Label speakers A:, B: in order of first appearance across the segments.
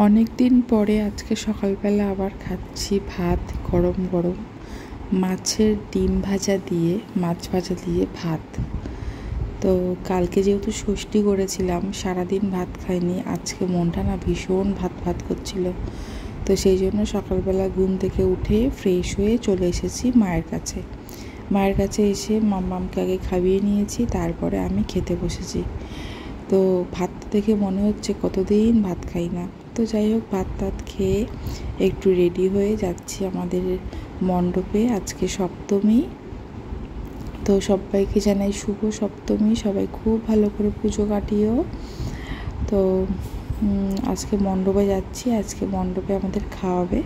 A: অনেক দিন পরে আজকে সকালবেলা আবার খাচ্ছি ভাত গরম গরম মাছের ডিম ভাজা দিয়ে মাছ ভাজা দিয়ে ভাত। তো কালকে যেহেতু ষষ্ঠী করেছিলাম সারাদিন ভাত খাইনি, আজকে মনটা না ভীষণ ভাত ভাত করছিল। তো সেই জন্য সকালবেলা ঘুম থেকে উঠে ফ্রেশ হয়ে চলে এসেছি মায়ের কাছে। মায়ের কাছে এসে মাম্মামকে আগে খাইয়ে নিয়েছি, তারপরে আমি খেতে বসেছি। তো ভাত দেখে মনে হচ্ছে কতদিন ভাত খাই না। তো যাই হোক, ভাত টাত খেয়ে একটু রেডি হয়ে যাচ্ছি আমাদের মণ্ডপে। আজকে সপ্তমী, তো সবাইকে জানাই শুভ সপ্তমী। সবাই খুব ভালো করে পুজো কাটিও। তো আজকে মণ্ডপে যাচ্ছি। আজকে মণ্ডপে আমাদের খাওয়াবে,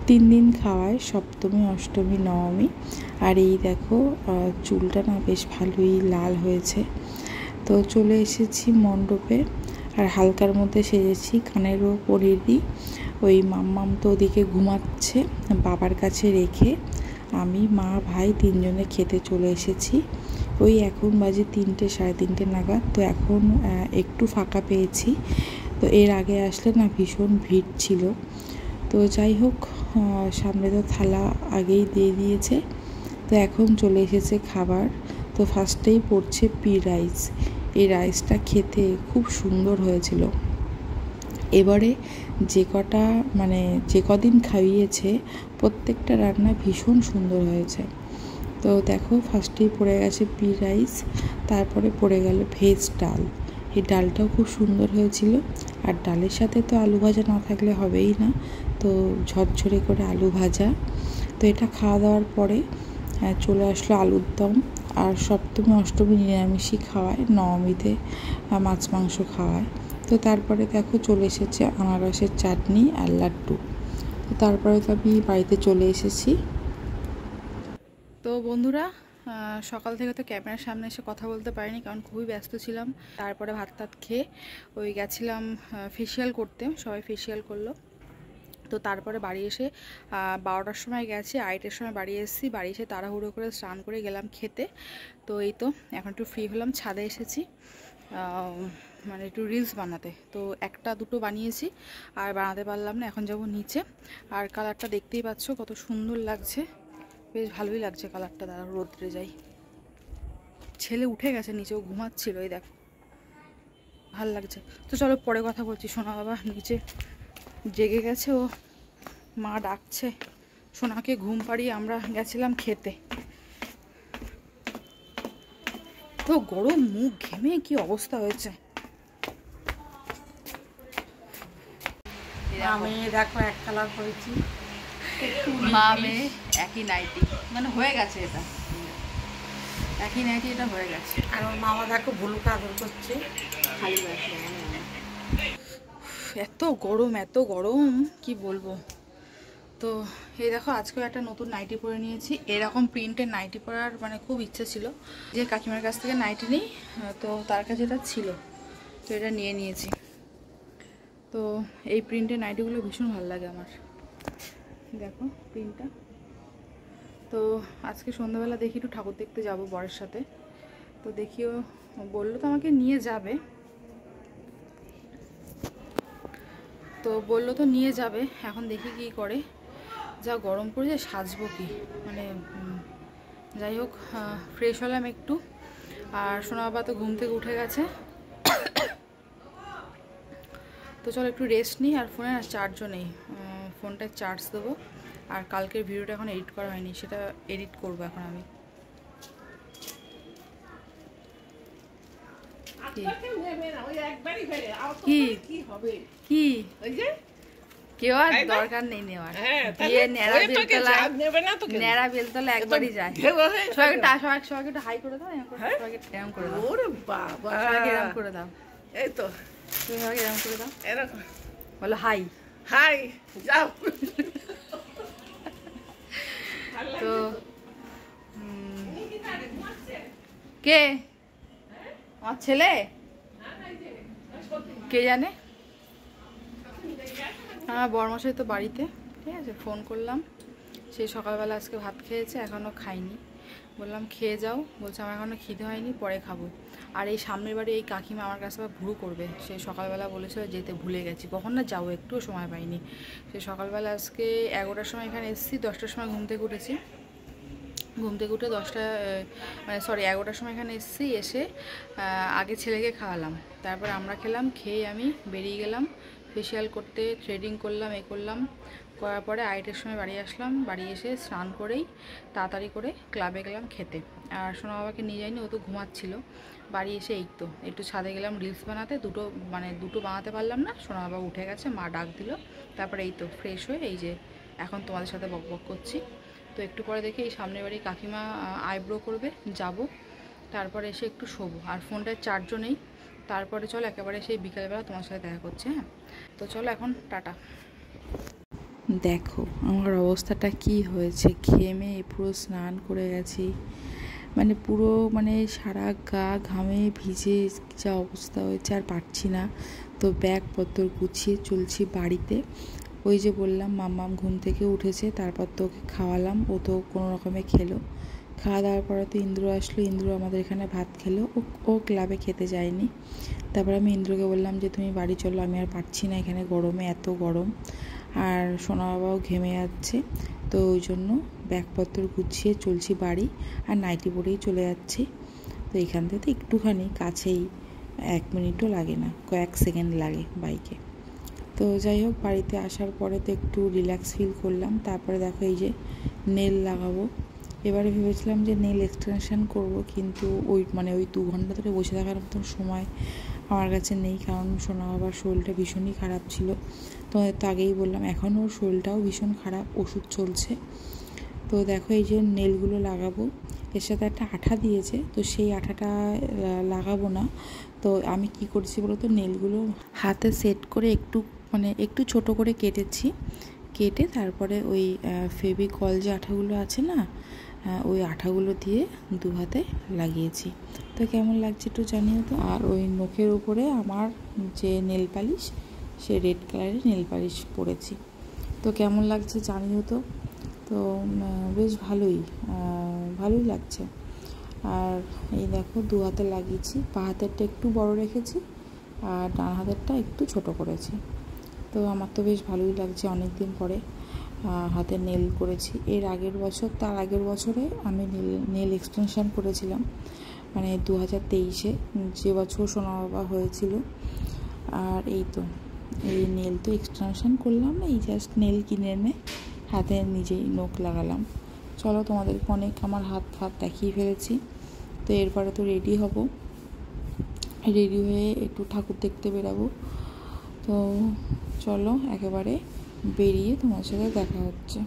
A: 3 দিন খাওয়ায়, সপ্তমী অষ্টমী নবমী। আর এই দেখো চুলটা না বেশ ভালোই লাল হয়েছে। তো চলে এসেছি মণ্ডপে, আর হালকার মধ্যে সেজেছি, কানেরও পরিয়ে দিই। ওই মাম্মাম তো ওদিকে ঘুমাচ্ছে, বাবার কাছে রেখে আমি মা ভাই 3 জনে খেতে চলে এসেছি। ওই এখন বাজে 3টে সাড়ে 3টে নাগাদ। তো এখন একটু ফাঁকা পেয়েছি। তো এর আগে আসলে না ভীষণ ভিড় ছিল। তো যাই হোক, সামনে তো থালা আগেই দিয়ে দিয়েছে। তো এখন চলে এসেছে খাবার। তো ফার্স্টেই পড়ছে পি রাইস। এই রাইসটা খেতে খুব সুন্দর হয়েছিল। এবারে যে কদিন খাইয়েছে প্রত্যেকটা রান্না ভীষণ সুন্দর হয়েছে। তো দেখো, ফার্স্টেই পড়ে গেছে পি রাইস, তারপরে পড়ে গেল ভেজ ডাল। এই ডালটাও খুব সুন্দর হয়েছিল। আর ডালের সাথে তো আলু ভাজা না থাকলে হবেই না, তো ঝরঝরে করে আলু ভাজা। তো এটা খাওয়া দাওয়ার পরে চলে আসলো আলুর দম। আর সপ্তমী অষ্টমী নিরামিষই খাওয়ায়, নবমীতে মাছ মাংস খাওয়ায়। তো তারপরে দেখো চলে এসেছে আনারসের চাটনি আর লাড্ডু। তো তারপরে তো আমি বাড়িতে চলে এসেছি। তো বন্ধুরা, সকাল থেকে তো ক্যামেরার সামনে এসে কথা বলতে পারিনি, কারণ খুবই ব্যস্ত ছিলাম। তারপরে ভাত টাত খেয়ে ওই গেছিলাম ফেসিয়াল করতে, সবাই ফেসিয়াল করলো। তো তারপরে বাড়ি এসে 12টার সময় গেছি, 2টার সময় বাড়ি এসেছি। বাড়ি এসে তাড়াহুড়ো করে স্নান করে গেলাম খেতে। তো এই তো এখন একটু ফ্রি হলাম, ছাদে এসেছি মানে একটু রিলস বানাতে। তো একটা দুটো বানিয়েছি, আর বানাতে পারলাম না। এখন যাব নিচে। আর কালারটা দেখতেই পাচ্ছ কত সুন্দর লাগছে, বেশ ভালোই লাগছে কালারটা। দাঁড়া, রোদ্রে যাই। ছেলে উঠে গেছে, নিচেও ঘুমাচ্ছিল, এই দেখো ভাল লাগছে। তো চলো পরে কথা বলছি। সোনা বাবা নিচে জেগে গেছে, ও মা ডাকছে। সোনাকে ঘুম পাড়িয়ে আমরা গেছিলাম খেতে। তো গরম, মুখ ঘেমে কি অবস্থা হয়েছে।
B: আমি দেখো এক কালার করেছি,
A: মা মেয়ে একই নাইটি, মানে হয়ে গেছে, এটা একই নাইটি, এটা হয়ে গেছে।
B: আর ওর মামা দেখো ভুলুকে আদর করছে।
A: খালি এত গরম, এত গরম কি বলবো। তো এই দেখো, আজকেও একটা নতুন নাইটি পরে নিয়েছি। এরকম প্রিন্টের নাইটি পরার মানে খুব ইচ্ছে ছিল, যে কাকিমার কাছ থেকে নাইটি নিই, তো তার কাছে এটা ছিল, তো এটা নিয়ে নিয়েছি। তো এই প্রিন্টের নাইটিগুলো ভীষণ ভালো লাগে আমার। দেখো প্রিন্টটা। তো আজকে সন্ধ্যাবেলা দেখি একটু ঠাকুর দেখতে যাব বরের সাথে। তো দেখিও, বললো তো আমাকে নিয়ে যাবে, তো বললো তো নিয়ে যাবে। এখন দেখি কি করে। যা গরম পড়েছে, সাজবো কি, মানে যাই হোক, ফ্রেশ হলাম একটু। আর সোনা বাবা তো ঘুম থেকে উঠে গেছে। তো চলো একটু রেস্ট নিই। আর ফোনে আর চার্জও নেই, ফোনটায় চার্জ দেবো। আর কালকের ভিডিওটা এখন এডিট করা হয়নি, সেটা এডিট করবো এখন আমি। কি কেউ আর দরকার নেই নেওয়ার, ন্যাড়া বেলতলা একবারই যায়। সবাইকে একটু হাই করে দাও, সবাইকে এরম করে দাও, এরম করে দাও, এই তো সবাইকে এরম করে দাও, বলো হাই হাই যাও। তো কে আমার ছেলে, কে জানে। আমার বরমশাই তো বাড়িতে, ঠিক আছে। ফোন করলাম, সেই সকালবেলা আজকে ভাত খেয়েছে, এখনও খাইনি। বললাম খেয়ে যাও, বলছে আমার এখনও খিদে হয়নি, পরে খাবো। আর এই সামনের বাড়ি এই কাকিমা আমার কাছে আবার ভুরু করবে, সে সকালবেলা বলেছিল যেতে ভুলে গেছি, কখন না যাবো, একটুও সময় পাইনি। সে সকালবেলা আজকে 11টার সময় এখানে এসেছি, 10টার সময় ঘুম থেকে উঠেছি, ঘুম থেকে উঠে 11টার সময় এখানে এসেছি। এসে আগে ছেলেকে খাওয়ালাম, তারপর আমরা খেলাম, খেয়ে আমি বেরিয়ে গেলাম ফেসিয়াল করতে, থ্রেডিং করলাম, করার পরে 8টার সময় বাড়ি আসলাম। বাড়ি এসে স্নান করেই তাড়াতাড়ি করে ক্লাবে গেলাম খেতে। আর সোনা বাবাকে নিয়ে যাইনি, ও তো ঘুমাচ্ছিল। বাড়ি এসে এই তো একটু ছাদে গেলাম রিলস বানাতে, দুটো বানাতে পারলাম না, সোনা বাবা উঠে গেছে, মা ডাক দিল। তারপরে এই তো ফ্রেশ হয়ে এই যে এখন তোমাদের সাথে বকবক করছি। তো একটু পরে দেখি এই সামনের বাড়ি কাকিমা আইব্রো করবে, যাব, তারপরে এসে একটু শোবো। আর ফোনটায় চার্জও নেই। তারপরে চলো একেবারে সেই বিকালবেলা তোমার সাথে দেখা করছে। হ্যাঁ, তো চলো এখন টাটা। দেখো আমার অবস্থাটা কি হয়েছে, ঘেমে পুরো স্নান করে গেছি, পুরো সারা গা ঘামে ভিজে যা অবস্থা হয়েছে, আর পারছি না। তো ব্যাগপত্র গুছিয়ে চলছি বাড়িতে। ওই যে বললাম মাম্মাম ঘুম থেকে উঠেছে, তারপর তো ওকে খাওয়ালাম, ও তো কোনো রকমে খেলো। খাওয়া দাওয়ার পরে তো ইন্দ্র আসলো, ইন্দ্র আমাদের এখানে ভাত খেলো, ও ক্লাবে খেতে যায়নি। তারপর আমি ইন্দ্রকে বললাম যে তুমি বাড়ি চলো, আমি আর পারছি না এখানে গরমে, এত গরম, আর সোনা বাবাও ঘেমে যাচ্ছে। তো ওই জন্য ব্যাগপত্র গুছিয়ে চলছি বাড়ি, আর নাইটি পরেই চলে যাচ্ছি। তো এখান থেকে একটুখানি কাছেই, 1 মিনিটও লাগে না, কয়েক সেকেন্ড লাগে বাইকে। তো যাই হোক, বাড়িতে আসার পরে তো একটু রিল্যাক্স ফিল করলাম। তারপরে দেখো এই যে নেল লাগাবো। এবারে ভেবেছিলাম যে নেল এক্সটেনশান করব, কিন্তু ওই 2 ঘন্টা ধরে বসে থাকার মতন সময় আমার কাছে নেই, কারণ সোনা বাবার শরীরটা ভীষণই খারাপ ছিল। তোমাদের তো আগেই বললাম, এখন ওর শরীরটাও ভীষণ খারাপ, ওষুধ চলছে। তো দেখো এই যে নেলগুলো লাগাবো, এর সাথে একটা আঠা দিয়েছে, তো সেই আঠাটা লাগাবো না। তো আমি কি করছি বলো তো, নেলগুলো হাতে সেট করে একটু ছোট করে কেটে তারপরে ওই ফেভিকল যে আঠাগুলো আছে না, ওই আঠাগুলো দিয়ে 2 হাতে লাগিয়েছি। তো কেমন লাগছে একটু জানিও তো। আর ওই নখের উপরে আমার যে নেল পালিশ, সে রেড কালারের নেল পালিশ পরেছি। তো কেমন লাগছে জানিও তো। তো বেশ ভালোই লাগছে। আর এই দেখো 2 হাতে লাগিয়েছি, পা হাতেরটা একটু বড় রেখেছি, আর ডান হাতেরটা একটু ছোট করেছি। তো আমার তো বেশ ভালোই লাগছে, অনেক দিন পরে হাতে নেল করেছি। তার আগের বছরে আমি নেল এক্সটেনশান করেছিলাম, 2023-এ, যে বছর সোনা বাবা হয়েছিল। আর এই তো এই নেল তো এক্সটেনশান করলাম, এই জাস্ট নেল কিনে এনে হাতে নিজেই নখ লাগালাম। চলো তোমাদেরকে অনেক আমার হাত দেখিয়ে ফেলেছি। তো এরপরে তো রেডি হব, রেডি হয়ে একটু ঠাকুর দেখতে বেরাবো। তো চলো একেবারে বেরিয়ে তোমার সাথে দেখা হচ্ছে।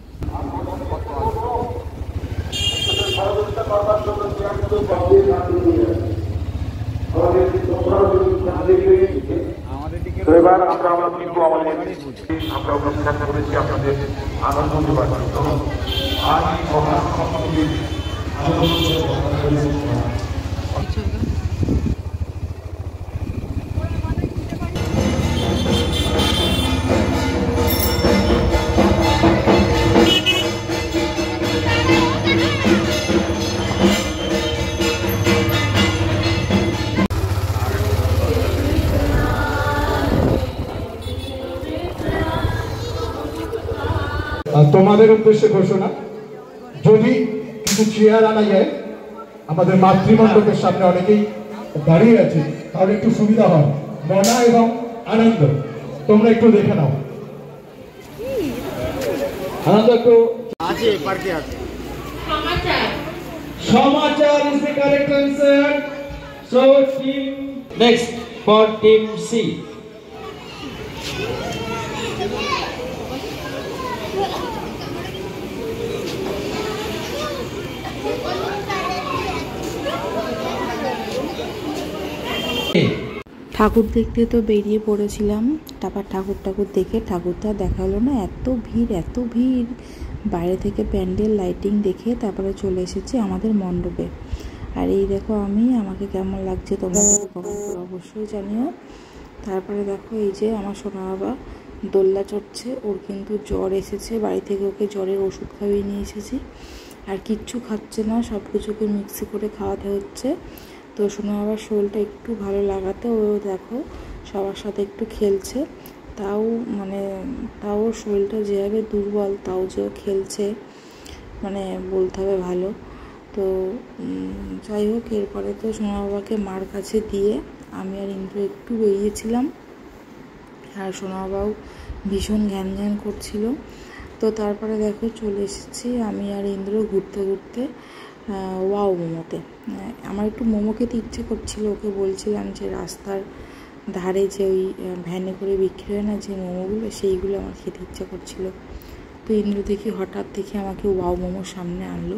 C: তো এবার আমরা অনুষ্ঠান করেছি, আপনাদের আনন্দ দেওয়ার জন্য। আজ তোমাদের উদ্দেশ্যে ঘোষণা, যদি কিছু চেয়ার আনা যায়, আমাদের মাতৃমণ্ডপের সামনে অনেকেই দাঁড়িয়ে আছে, তাহলে একটু সুবিধা হয়। মনা এবং আনন্দ, তোমরা একটু দেখে নাও। আনন্দ একটু আছে, পার্কে আছে। সমাচার is the correct answer. So team next for team C.
A: ঠাকুর দেখতে তো বেরিয়ে পড়েছিলাম, তারপর ঠাকুর দেখে ঠাকুরটা দেখা হলো না, এত ভিড়। বাইরে থেকে প্যান্ডেল লাইটিং দেখে তারপরে চলে এসেছি আমাদের মণ্ডপে। আর এই দেখো আমাকে কেমন লাগছে তোমাদের কমেন্ট করে অবশ্যই জানিও। তারপরে দেখো এই যে আমার সোনা বাবা দোলনা চড়ছে, ওর কিন্তু জ্বর এসেছে, বাড়ি থেকে ওকে জ্বরের ওষুধ খাইয়ে নিয়ে এসেছি। আর কিচ্ছু খাচ্ছে না, সব কিছুকে মিক্সি করে খাওয়াতে হচ্ছে। তো সোনা বাবার শরীরটা একটু ভালো লাগাতে ও দেখো সবার সাথে একটু খেলছে, তাও শরীরটা যেভাবে দুর্বল তাও যে খেলছে মানে বলতে হবে ভালো। তো যাই হোক, এরপরে তো সোনা বাবাকে মার কাছে দিয়ে আমি আর ইন্দ্র একটু বেরিয়েছিলাম, আর সোনা বাবাও ভীষণ ঘ্যান ঘ্যান করছিল। তো তারপরে দেখো চলে এসেছি আমি আর ইন্দ্র ঘুরতে ঘুরতে ওয়াও মোমোতে। আমার একটু মোমো খেতে ইচ্ছে করছিল, ওকে বলছিলাম যে রাস্তার ধারে যে ওই ভ্যানে করে বিক্রি হয় না যে মোমোগুলো, সেইগুলো আমার খেতে ইচ্ছে করছিল। তো ইন্দ্র হঠাৎ দেখে আমাকে ওয়াও মোমোর সামনে আনলো।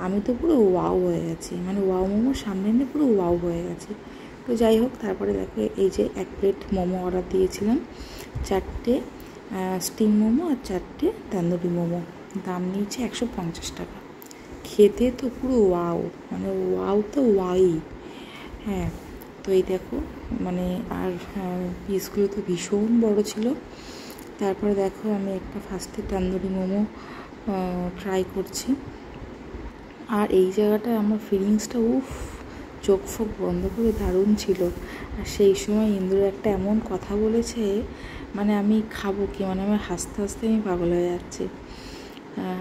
A: আমি তো পুরো ওয়াও হয়ে গেছি, মানে ওয়াও মোমোর সামনে এনে পুরো ওয়াও হয়ে গেছি। তো যাই হোক, তারপরে দেখো এই যে 1 প্লেট মোমো অর্ডার দিয়েছিলাম, 4টে স্টিম মোমো আর 4টে তন্দুরি মোমো, দাম নিয়েছে 150 টাকা। খেতে তো পুরো ওয়াও, মানে ওয়াও তো ওয়াই। হ্যাঁ, তো এই দেখো মানে আর পিসগুলো তো ভীষণ বড় ছিল। তারপরে দেখো আমি একটা ফার্স্টে তন্দুরি মোমো ট্রাই করছি, আর এই জায়গাটায় আমার ফিলিংসটা চোখ ফোক বন্ধ করে দারুণ ছিল। আর সেই সময় ইন্দ্র একটা এমন কথা বলেছে, মানে আমি খাবো কি, মানে আমার হাসতে হাসতে আমি পাগল হয়ে যাচ্ছি।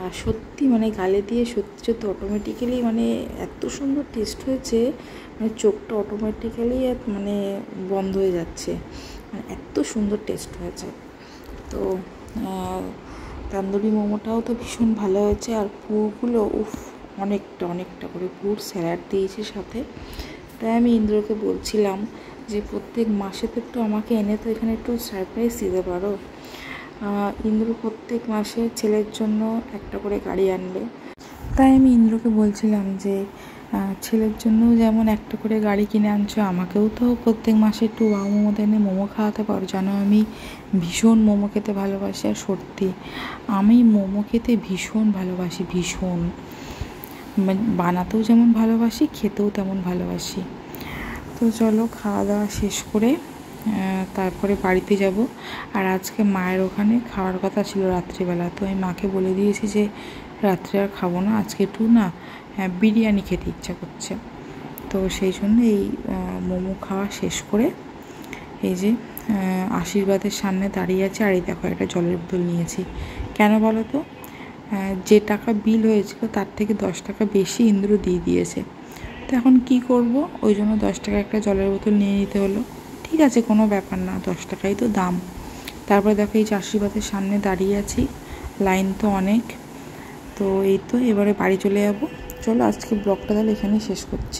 A: আর সত্যি মানে গালে দিয়ে সত্যি সত্যি অটোমেটিক্যালি মানে এত সুন্দর টেস্ট হয়েছে, মানে চোখটা অটোমেটিক্যালি মানে বন্ধ হয়ে যাচ্ছে, মানে এত সুন্দর টেস্ট হয়েছে। তো তন্দুরি মোমোটাও তো ভীষণ ভালো হয়েছে, আর পুরগুলো অনেকটা করে পুর স্যালাড দিয়েছে সাথে। তাই আমি ইন্দ্রকে বলছিলাম যে প্রত্যেক মাসে তো একটু আমাকে এনে তো এখানে একটু সারপ্রাইজ দিতে পারো। ইন্দ্র প্রত্যেক মাসে ছেলের জন্য একটা করে গাড়ি আনবে, তাই আমি ইন্দ্রকে বলছিলাম যে ছেলের জন্যও যেমন একটা করে গাড়ি কিনে আনছো, আমাকেও তো প্রত্যেক মাসে একটু ওয়াও মোমো এনে মোমো খাওয়াতে পারো। জানো আমি ভীষণ মোমো খেতে ভালোবাসি, আর সত্যি আমি মোমো খেতে ভীষণ ভালোবাসি, ভীষণ বানাতেও যেমন ভালোবাসি, খেতেও তেমন ভালোবাসি। তো চলো খাওয়া দাওয়া শেষ করে তারপরে বাড়িতে যাব। আর আজকে মায়ের ওখানে খাওয়ার কথা ছিল রাত্রিবেলা, তো আমি মাকে বলে দিয়েছি যে রাত্রে আর খাবো না, আজকে একটু না বিরিয়ানি খেতে ইচ্ছা করছে। তো সেই জন্য এই মোমো খাওয়া শেষ করে এই যে আশীর্বাদের সামনে দাঁড়িয়ে আছে, আর এই দেখো একটা জলের বোতল নিয়েছি। কেন বলো তো, যে টাকা বিল হয়েছিল তার থেকে 10 টাকা বেশি ইন্দ্র দিয়ে দিয়েছে। তো এখন কি করব, ওই জন্য 10 টাকা একটা জলের বোতল নিয়ে নিতে হলো। ঠিক আছে, কোনো ব্যাপার না, 10 টাকাই তো দাম। তারপরে দেখো এই যে আশীর্বাদের সামনে দাঁড়িয়ে আছি, লাইন তো অনেক। তো এই তো এবারে বাড়ি চলে যাব। চলো আজকে ব্লগটা তাহলে এখানেই শেষ করছি।